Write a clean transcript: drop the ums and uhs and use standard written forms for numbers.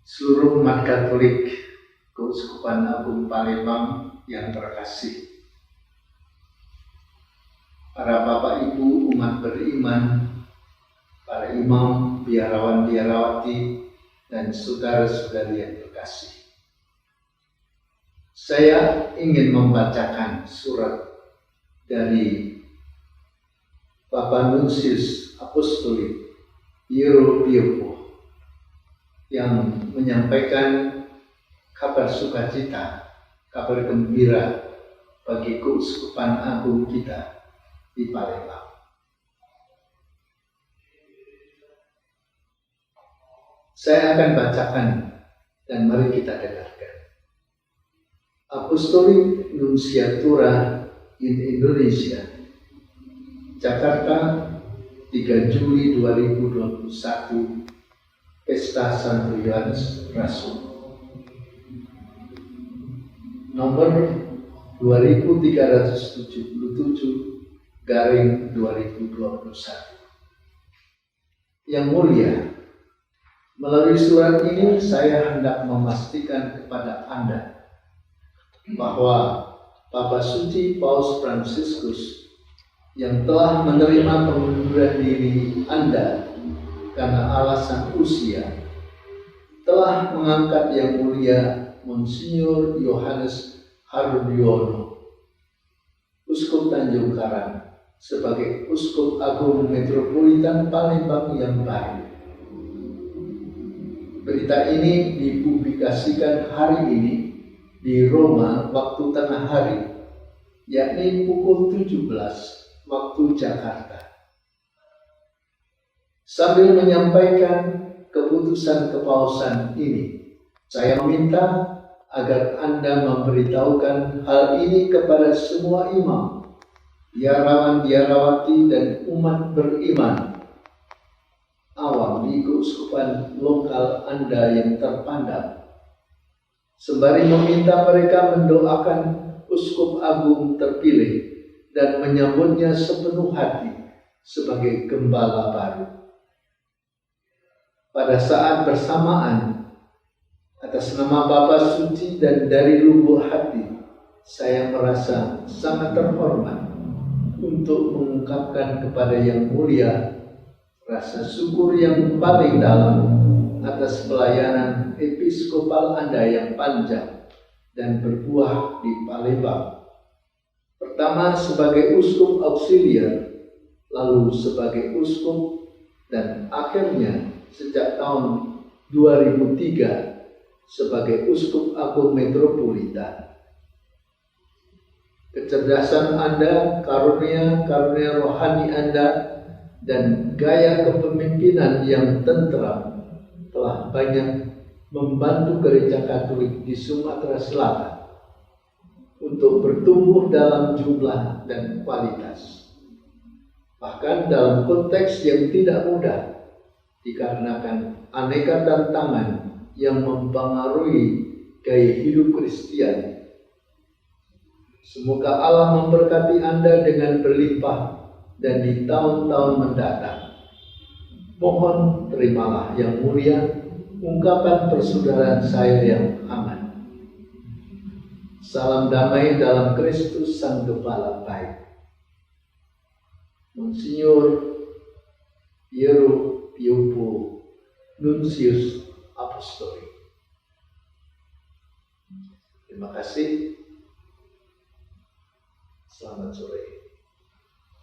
Seluruh umat Katolik Keuskupan Agung Palembang yang terkasih, para bapak ibu umat beriman, para imam, biarawan-biarawati, dan saudara-saudari yang terkasih. Saya ingin membacakan surat dari Bapak Nunsius Apostolik Piero Pioppo yang menyampaikan kabar sukacita, kabar gembira bagi Keuskupan Agung kita di Palembang. Saya akan bacakan dan mari kita dengarkan. Apostolic Nunciatura in Indonesia, Jakarta, 3 Juli 2021, Pesta Santo Yohanes Rasul, nomor 2377/2021. Yang mulia, melalui surat ini saya hendak memastikan kepada Anda bahwa Papa Suci Paus Fransiskus yang telah menerima pengunduran diri Anda karena alasan usia telah mengangkat Yang Mulia Monsinyur Yohanes Harudiono, Uskup Tanjung Karang, sebagai Uskup Agung Metropolitan Palembang yang baru. Berita ini dipublikasikan hari ini di Roma waktu tengah hari, yakni pukul 17 waktu Jakarta. Sambil menyampaikan keputusan kepausan ini, saya meminta agar Anda memberitahukan hal ini kepada semua imam, biarawan-biarawati, dan umat beriman awam di keuskupan lokal Anda yang terpandang, sembari meminta mereka mendoakan Uskup Agung terpilih dan menyambutnya sepenuh hati sebagai gembala baru. Pada saat bersamaan, atas nama Bapa Suci dan dari lubuk hati, saya merasa sangat terhormat untuk mengungkapkan kepada Yang Mulia rasa syukur yang paling dalam atas pelayanan episkopal Anda yang panjang dan berbuah di Palembang. Pertama sebagai uskup auxiliar, lalu sebagai uskup, dan akhirnya sejak tahun 2003 sebagai Uskup Agung Metropolitan. Kecerdasan Anda, karunia rohani Anda, dan gaya kepemimpinan yang tentram telah banyak membantu Gereja Katolik di Sumatera Selatan untuk bertumbuh dalam jumlah dan kualitas. Bahkan dalam konteks yang tidak mudah, dikarenakan aneka tantangan yang mempengaruhi gaya hidup Kristiani. Semoga Allah memberkati Anda dengan berlimpah dan di tahun-tahun mendatang. Mohon terimalah Yang Mulia ungkapan persaudaraan saya yang aman. Salam damai dalam Kristus Sang Gembala baik. Monsinyur Piero Pioppo, Nunsius Apostolik. Terima kasih. Selamat sore.